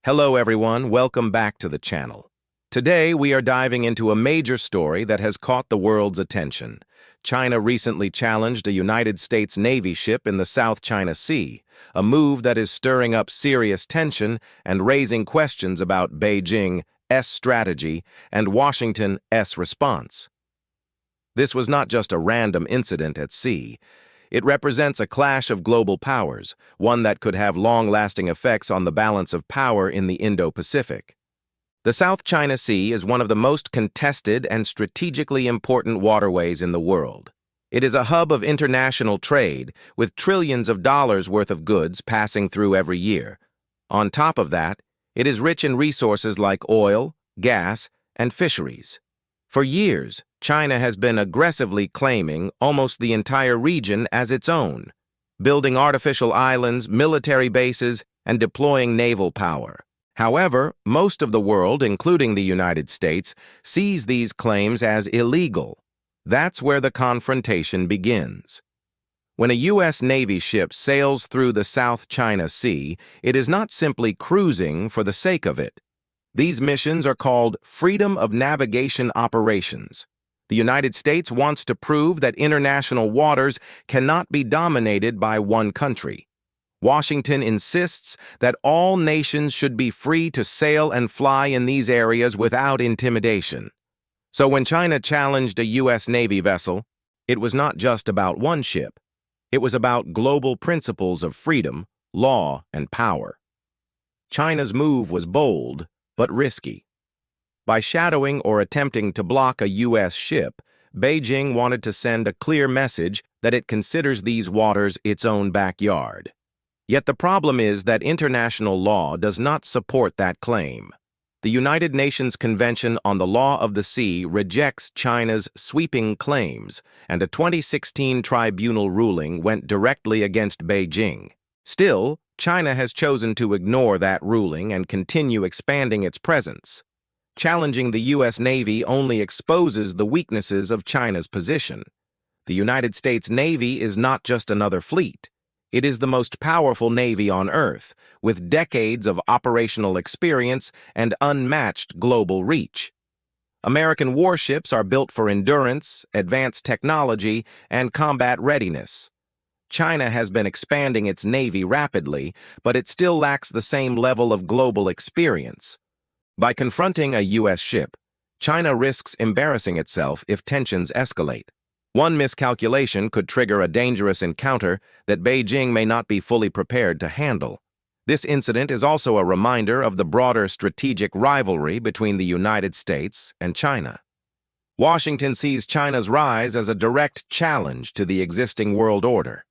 Hello everyone, welcome back to the channel. Today we are diving into a major story that has caught the world's attention. China recently challenged a United States Navy ship in the South China Sea, a move that is stirring up serious tension and raising questions about Beijing's strategy and Washington's response. This was not just a random incident at sea. It represents a clash of global powers, one that could have long-lasting effects on the balance of power in the Indo-Pacific. The South China Sea is one of the most contested and strategically important waterways in the world. It is a hub of international trade, with trillions of dollars worth of goods passing through every year. On top of that, it is rich in resources like oil, gas, and fisheries. For years, China has been aggressively claiming almost the entire region as its own, building artificial islands, military bases, and deploying naval power. However, most of the world, including the United States, sees these claims as illegal. That's where the confrontation begins. When a U.S. Navy ship sails through the South China Sea, it is not simply cruising for the sake of it. These missions are called freedom of navigation operations. The United States wants to prove that international waters cannot be dominated by one country. Washington insists that all nations should be free to sail and fly in these areas without intimidation. So when China challenged a U.S. Navy vessel, it was not just about one ship. It was about global principles of freedom, law, and power. China's move was bold, but risky. By shadowing or attempting to block a U.S. ship, Beijing wanted to send a clear message that it considers these waters its own backyard. Yet the problem is that international law does not support that claim. The United Nations Convention on the Law of the Sea rejects China's sweeping claims, and a 2016 tribunal ruling went directly against Beijing. Still, China has chosen to ignore that ruling and continue expanding its presence. Challenging the U.S. Navy only exposes the weaknesses of China's position. The United States Navy is not just another fleet. It is the most powerful navy on Earth, with decades of operational experience and unmatched global reach. American warships are built for endurance, advanced technology, and combat readiness. China has been expanding its navy rapidly, but it still lacks the same level of global experience. By confronting a U.S. ship, China risks embarrassing itself if tensions escalate. One miscalculation could trigger a dangerous encounter that Beijing may not be fully prepared to handle. This incident is also a reminder of the broader strategic rivalry between the United States and China. Washington sees China's rise as a direct challenge to the existing world order.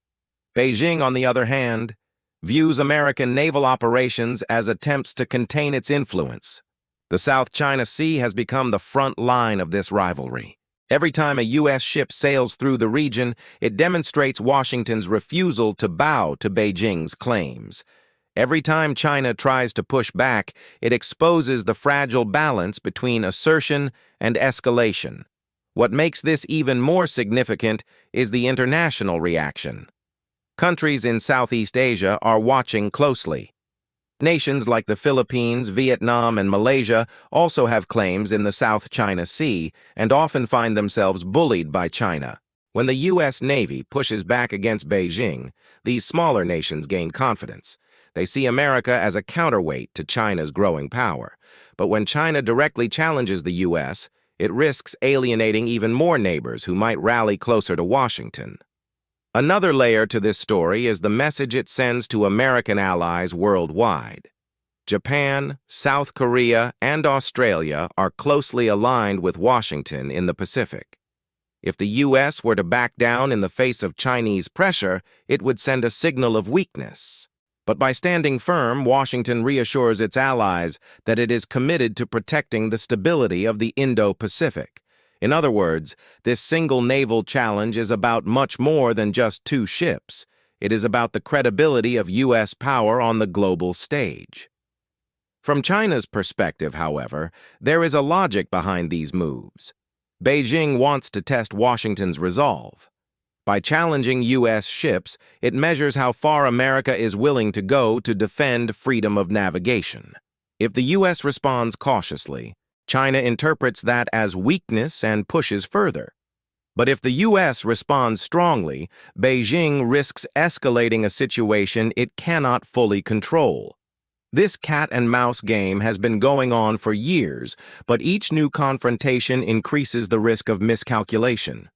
Beijing, on the other hand, views American naval operations as attempts to contain its influence. The South China Sea has become the front line of this rivalry. Every time a U.S. ship sails through the region, it demonstrates Washington's refusal to bow to Beijing's claims. Every time China tries to push back, it exposes the fragile balance between assertion and escalation. What makes this even more significant is the international reaction. Countries in Southeast Asia are watching closely. Nations like the Philippines, Vietnam, and Malaysia also have claims in the South China Sea and often find themselves bullied by China. When the U.S. Navy pushes back against Beijing, these smaller nations gain confidence. They see America as a counterweight to China's growing power. But when China directly challenges the U.S., it risks alienating even more neighbors who might rally closer to Washington. Another layer to this story is the message it sends to American allies worldwide. Japan, South Korea, and Australia are closely aligned with Washington in the Pacific. If the U.S. were to back down in the face of Chinese pressure, it would send a signal of weakness. But by standing firm, Washington reassures its allies that it is committed to protecting the stability of the Indo-Pacific. In other words, this single naval challenge is about much more than just two ships. It is about the credibility of U.S. power on the global stage. From China's perspective, however, there is a logic behind these moves. Beijing wants to test Washington's resolve. By challenging U.S. ships, it measures how far America is willing to go to defend freedom of navigation. If the U.S. responds cautiously, China interprets that as weakness and pushes further. But if the U.S. responds strongly, Beijing risks escalating a situation it cannot fully control. This cat-and-mouse game has been going on for years, but each new confrontation increases the risk of miscalculation.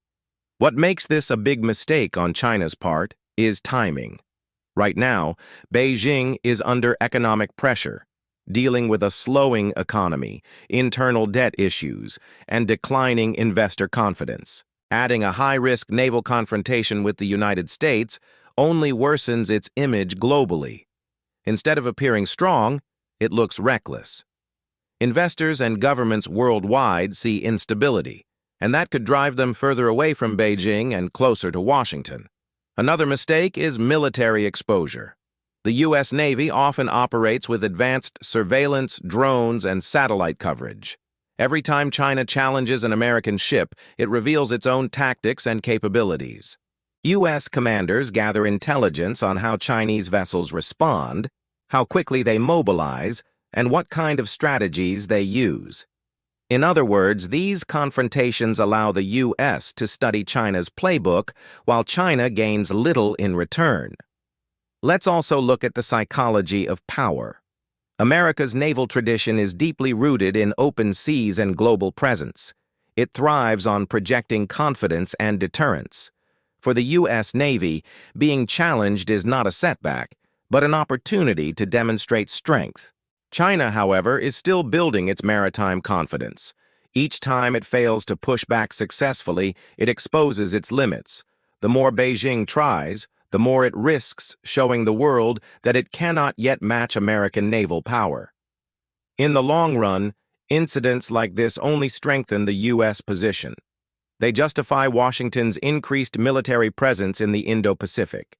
What makes this a big mistake on China's part is timing. Right now, Beijing is under economic pressure, dealing with a slowing economy, internal debt issues, and declining investor confidence. Adding a high-risk naval confrontation with the United States only worsens its image globally. Instead of appearing strong, it looks reckless. Investors and governments worldwide see instability, and that could drive them further away from Beijing and closer to Washington. Another mistake is military exposure. The U.S. Navy often operates with advanced surveillance, drones, and satellite coverage. Every time China challenges an American ship, it reveals its own tactics and capabilities. U.S. commanders gather intelligence on how Chinese vessels respond, how quickly they mobilize, and what kind of strategies they use. In other words, these confrontations allow the U.S. to study China's playbook, while China gains little in return. Let's also look at the psychology of power. America's naval tradition is deeply rooted in open seas and global presence. It thrives on projecting confidence and deterrence. For the U.S. Navy, being challenged is not a setback, but an opportunity to demonstrate strength. China, however, is still building its maritime confidence. Each time it fails to push back successfully, it exposes its limits. The more Beijing tries, the more it risks showing the world that it cannot yet match American naval power. In the long run, incidents like this only strengthen the U.S. position. They justify Washington's increased military presence in the Indo-Pacific.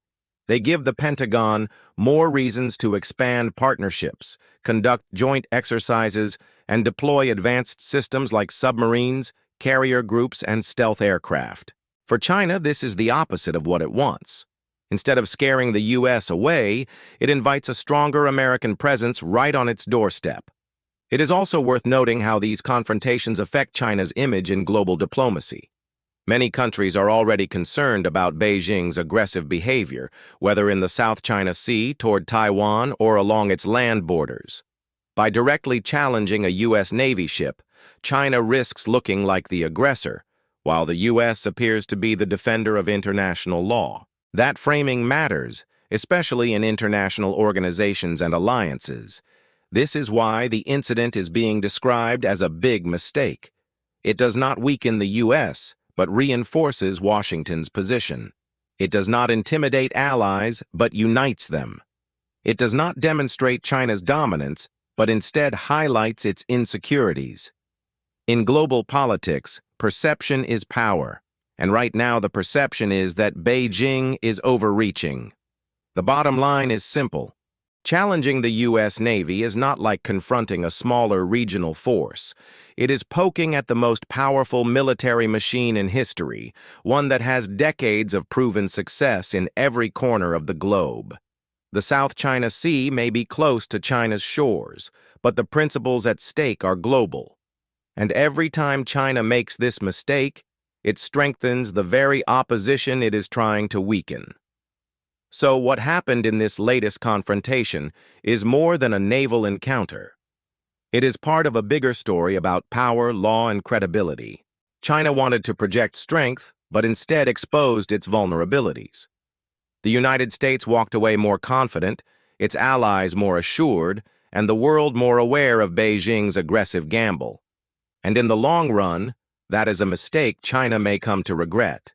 They give the Pentagon more reasons to expand partnerships, conduct joint exercises, and deploy advanced systems like submarines, carrier groups, and stealth aircraft. For China, this is the opposite of what it wants. Instead of scaring the U.S. away, it invites a stronger American presence right on its doorstep. It is also worth noting how these confrontations affect China's image in global diplomacy. Many countries are already concerned about Beijing's aggressive behavior, whether in the South China Sea, toward Taiwan, or along its land borders. By directly challenging a U.S. Navy ship, China risks looking like the aggressor, while the U.S. appears to be the defender of international law. That framing matters, especially in international organizations and alliances. This is why the incident is being described as a big mistake. It does not weaken the U.S., but reinforces Washington's position. It does not intimidate allies, but unites them. It does not demonstrate China's dominance, but instead highlights its insecurities. In global politics, perception is power, and right now the perception is that Beijing is overreaching. The bottom line is simple. Challenging the U.S. Navy is not like confronting a smaller regional force. It is poking at the most powerful military machine in history, one that has decades of proven success in every corner of the globe. The South China Sea may be close to China's shores, but the principles at stake are global. And every time China makes this mistake, it strengthens the very opposition it is trying to weaken. So what happened in this latest confrontation is more than a naval encounter. It is part of a bigger story about power, law, and credibility. China wanted to project strength, but instead exposed its vulnerabilities. The United States walked away more confident, its allies more assured, and the world more aware of Beijing's aggressive gamble. And in the long run, that is a mistake China may come to regret.